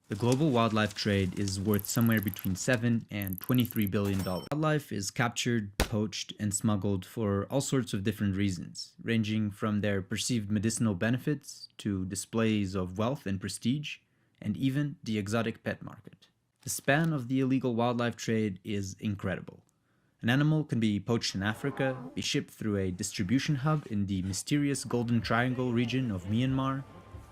The global wildlife trade is worth somewhere between $7 and $23 billion. Wildlife is captured, poached, and smuggled for all sorts of different reasons, ranging from their perceived medicinal benefits to displays of wealth and prestige, and even the exotic pet market. The span of the illegal wildlife trade is incredible. An animal can be poached in Africa, be shipped through a distribution hub in the mysterious Golden Triangle region of Myanmar,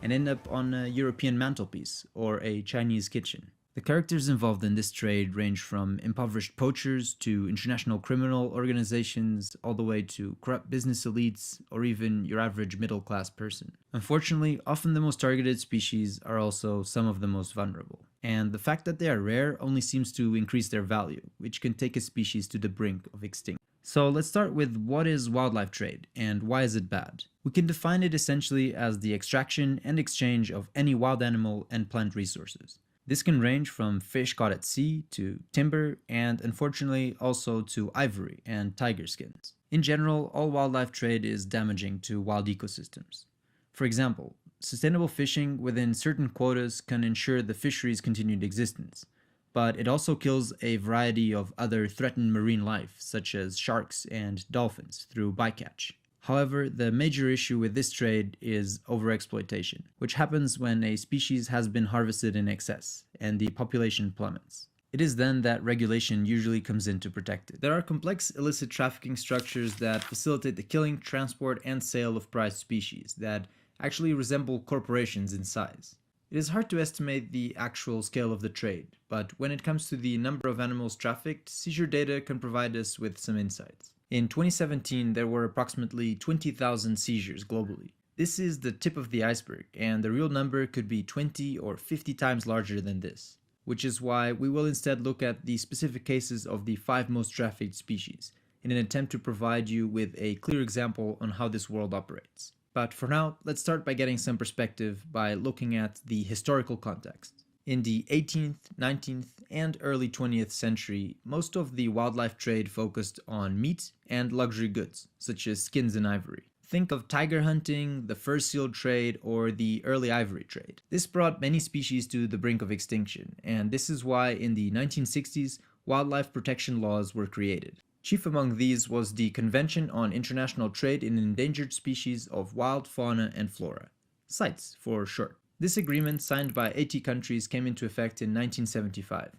and end up on a European mantelpiece or a Chinese kitchen. The characters involved in this trade range from impoverished poachers to international criminal organizations, all the way to corrupt business elites or even your average middle class person. Unfortunately, often the most targeted species are also some of the most vulnerable. And the fact that they are rare only seems to increase their value, which can take a species to the brink of extinction. So let's start with what is wildlife trade and why is it bad? We can define it essentially as the extraction and exchange of any wild animal and plant resources. This can range from fish caught at sea to timber and unfortunately also to ivory and tiger skins. In general, all wildlife trade is damaging to wild ecosystems. For example, sustainable fishing within certain quotas can ensure the fishery's continued existence, but it also kills a variety of other threatened marine life, such as sharks and dolphins, through bycatch. However, the major issue with this trade is overexploitation, which happens when a species has been harvested in excess and the population plummets. It is then that regulation usually comes in to protect it. There are complex illicit trafficking structures that facilitate the killing, transport, and sale of prized species that actually resemble corporations in size. It is hard to estimate the actual scale of the trade, but when it comes to the number of animals trafficked, seizure data can provide us with some insights. In 2017, there were approximately 20,000 seizures globally. This is the tip of the iceberg, and the real number could be 20 or 50 times larger than this, which is why we will instead look at the specific cases of the 5 most trafficked species, in an attempt to provide you with a clear example on how this world operates. But for now, let's start by getting some perspective by looking at the historical context. In the 18th, 19th, and early 20th century, most of the wildlife trade focused on meat and luxury goods, such as skins and ivory. Think of tiger hunting, the fur seal trade, or the early ivory trade. This brought many species to the brink of extinction, and this is why in the 1960s, wildlife protection laws were created. Chief among these was the Convention on International Trade in Endangered Species of Wild Fauna and Flora, CITES for short. This agreement, signed by 80 countries, came into effect in 1975.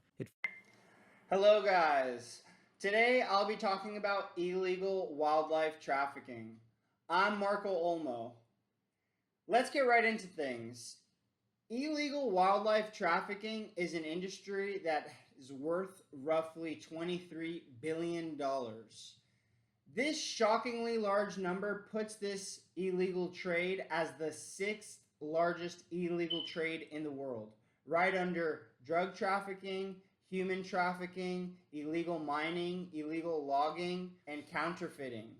Hello, guys. Today I'll be talking about illegal wildlife trafficking. I'm Marco Olmo. Let's get right into things. Illegal wildlife trafficking is an industry that is worth roughly $23 billion. This shockingly large number puts this illegal trade as the sixth largest illegal trade in the world, right under drug trafficking, human trafficking, illegal mining, illegal logging, and counterfeiting.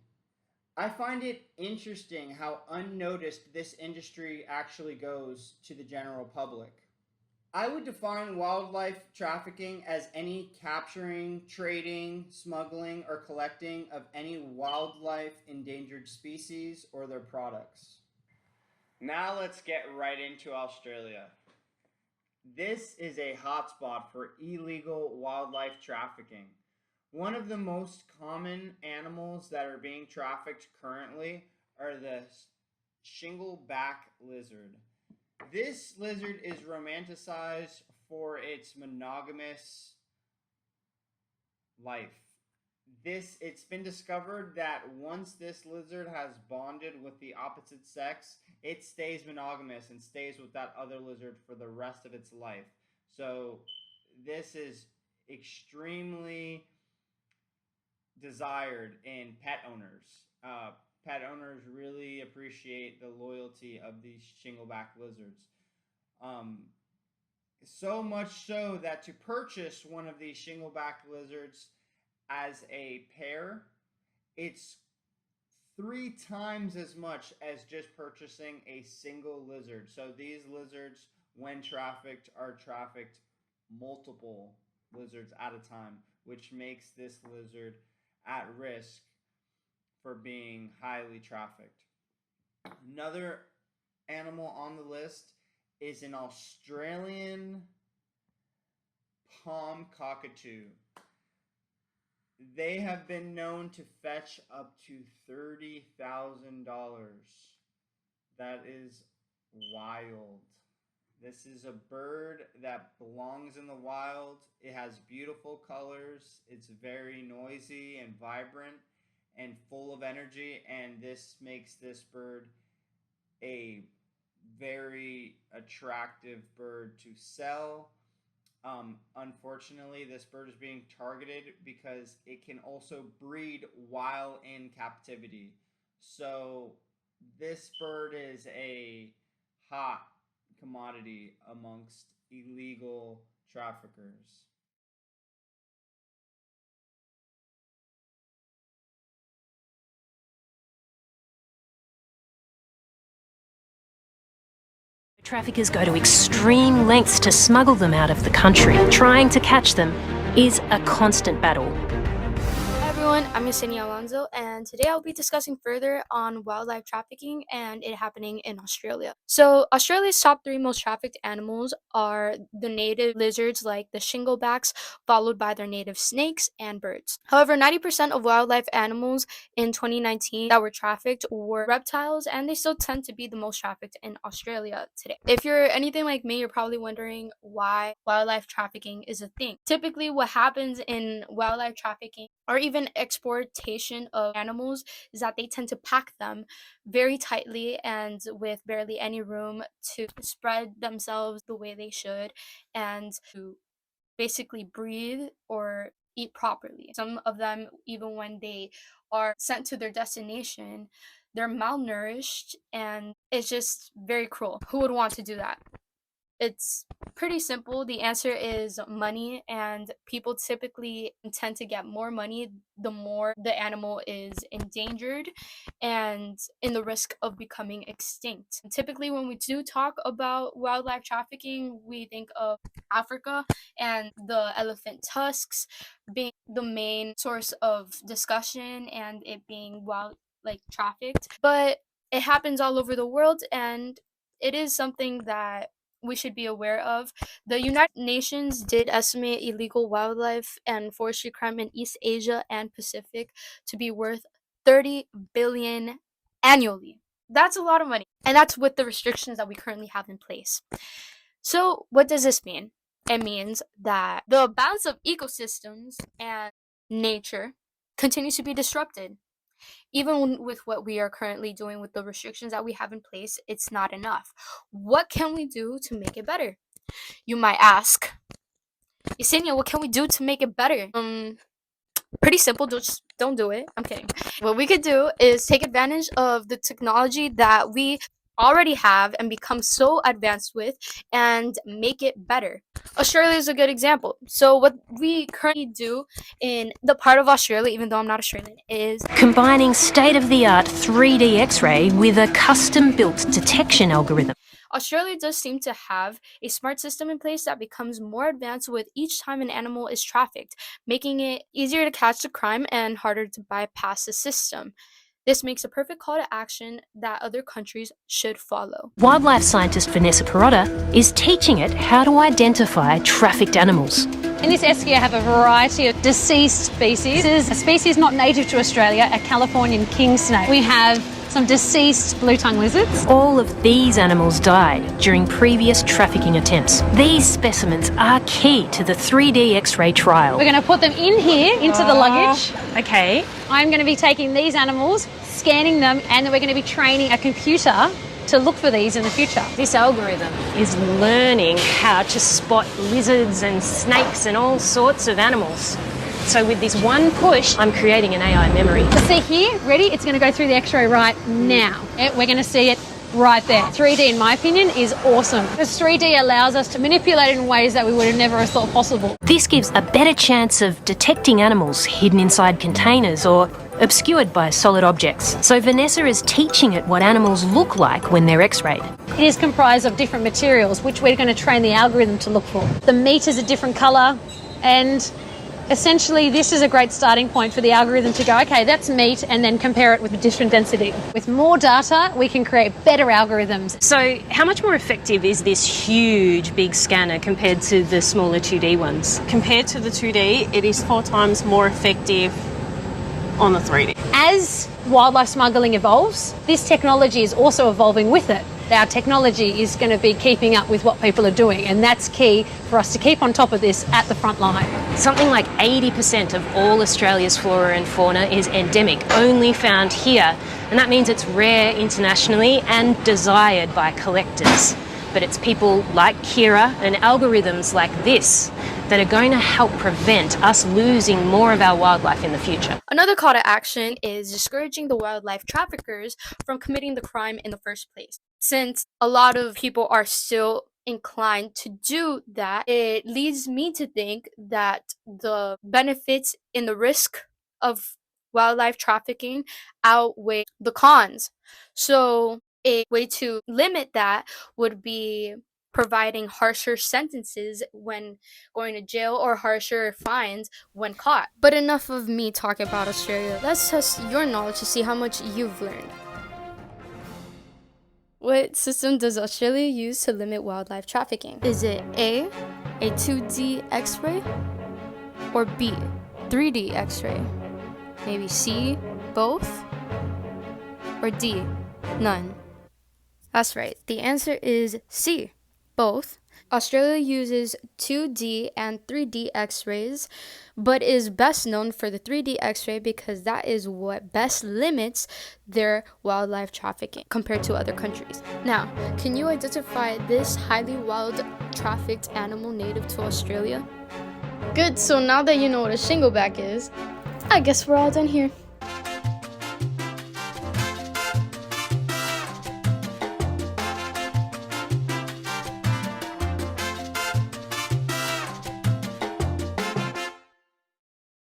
I find it interesting how unnoticed this industry actually goes to the general public. I would define wildlife trafficking as any capturing, trading, smuggling, or collecting of any wildlife endangered species or their products. Now let's get right into Australia. This is a hotspot for illegal wildlife trafficking. One of the most common animals that are being trafficked currently are the shingleback lizard. This lizard is romanticized for its monogamous life. It's been discovered that once this lizard has bonded with the opposite sex, it stays monogamous and stays with that other lizard for the rest of its life. So this is extremely desired in pet owners. Pet owners really appreciate the loyalty of these shingleback lizards. Um, so much so that to purchase one of these shingleback lizards as a pair, it's 3 times as much as just purchasing a single lizard. So these lizards, when trafficked, are trafficked multiple lizards at a time, which makes this lizard at risk for being highly trafficked. Another animal on the list is an Australian palm cockatoo. They have been known to fetch up to $30,000. That is wild. This is a bird that belongs in the wild. It has beautiful colors. It's very noisy and vibrant and full of energy. And this makes this bird a very attractive bird to sell. Unfortunately, this bird is being targeted because it can also breed while in captivity. So, this bird is a hot commodity amongst illegal traffickers. Traffickers go to extreme lengths to smuggle them out of the country. Trying to catch them is a constant battle. Hi everyone, I'm Yesenia Alonso, and today I'll be discussing further on wildlife trafficking and it happening in Australia. So, Australia's top 3 most trafficked animals are the native lizards like the shinglebacks, followed by their native snakes and birds. However, 90% of wildlife animals in 2019 that were trafficked were reptiles, and they still tend to be the most trafficked in Australia today. If you're anything like me, you're probably wondering why wildlife trafficking is a thing. Typically, what happens in wildlife trafficking or even exportation of animals is that they tend to pack them very tightly and with barely any room to spread themselves the way they should and to basically breathe or eat properly. Some of them, even when they are sent to their destination, they're malnourished and it's just very cruel. Who would want to do that? It's pretty simple. The answer is money, and people typically tend to get more money the more the animal is endangered and in the risk of becoming extinct. Typically, when we do talk about wildlife trafficking, we think of Africa and the elephant tusks being the main source of discussion and it being trafficked. But it happens all over the world, and it is something that we should be aware of. The United Nations did estimate illegal wildlife and forestry crime in East Asia and Pacific to be worth 30 billion annually. That's a lot of money. And that's with the restrictions that we currently have in place. So, what does this mean? It means that the balance of ecosystems and nature continues to be disrupted. Even with what we are currently doing with the restrictions that we have in place, it's not enough. What can we do to make it better? You might ask, Yesenia, what can we do to make it better? Pretty simple, just don't do it. I'm kidding. What we could do is take advantage of the technology that we already have and become so advanced with and make it better. Australia is a good example. So what we currently do in the part of Australia, even though I'm not Australian, is combining state-of-the-art 3D X-ray with a custom-built detection algorithm. Australia does seem to have a smart system in place that becomes more advanced with each time an animal is trafficked, making it easier to catch the crime and harder to bypass the system. This makes a perfect call to action that other countries should follow. Wildlife scientist Vanessa Perotta is teaching it how to identify trafficked animals. In this esky, I have a variety of deceased species. This is a species not native to Australia, a Californian king snake. We have some deceased blue-tongue lizards. All of these animals died during previous trafficking attempts. These specimens are key to the 3D X-ray trial. We're going to put them in here, into the luggage. Okay. I'm going to be taking these animals, scanning them, and then we're going to be training a computer to look for these in the future. This algorithm is learning how to spot lizards and snakes and all sorts of animals. So with this one push, I'm creating an AI memory. So see here, ready? It's going to go through the X-ray right now. We're going to see it right there. 3D, in my opinion, is awesome. Because 3D allows us to manipulate it in ways that we would have never thought possible. This gives a better chance of detecting animals hidden inside containers or obscured by solid objects. So Vanessa is teaching it what animals look like when they're X-rayed. It is comprised of different materials, which we're going to train the algorithm to look for. The meat is a different colour, and Essentially, this is a great starting point for the algorithm to go, okay, that's meat, and then compare it with a different density. With more data, we can create better algorithms. So, how much more effective is this huge big scanner compared to the smaller 2D ones? Compared to the 2D, it is 4 times more effective on the 3D. As wildlife smuggling evolves, this technology is also evolving with it. Our technology is going to be keeping up with what people are doing, and that's key for us to keep on top of this at the front line. Something like 80% of all Australia's flora and fauna is endemic, only found here, and that means it's rare internationally and desired by collectors. But it's people like Kira and algorithms like this that are going to help prevent us losing more of our wildlife in the future. Another call to action is discouraging the wildlife traffickers from committing the crime in the first place. Since a lot of people are still inclined to do that, it leads me to think that the benefits and the risk of wildlife trafficking outweigh the cons. So a way to limit that would be providing harsher sentences when going to jail or harsher fines when caught. But enough of me talking about Australia. Let's test your knowledge to see how much you've learned. What system does Australia use to limit wildlife trafficking? Is it A, a 2D X-ray, or B, 3D X-ray? Maybe C, both, or D, none? That's right. The answer is C, both. Australia uses 2D and 3D X-rays, but is best known for the 3D X-ray because that is what best limits their wildlife trafficking compared to other countries. Now, can you identify this highly wild trafficked animal native to Australia? Good, so now that you know what a shingleback is, I guess we're all done here.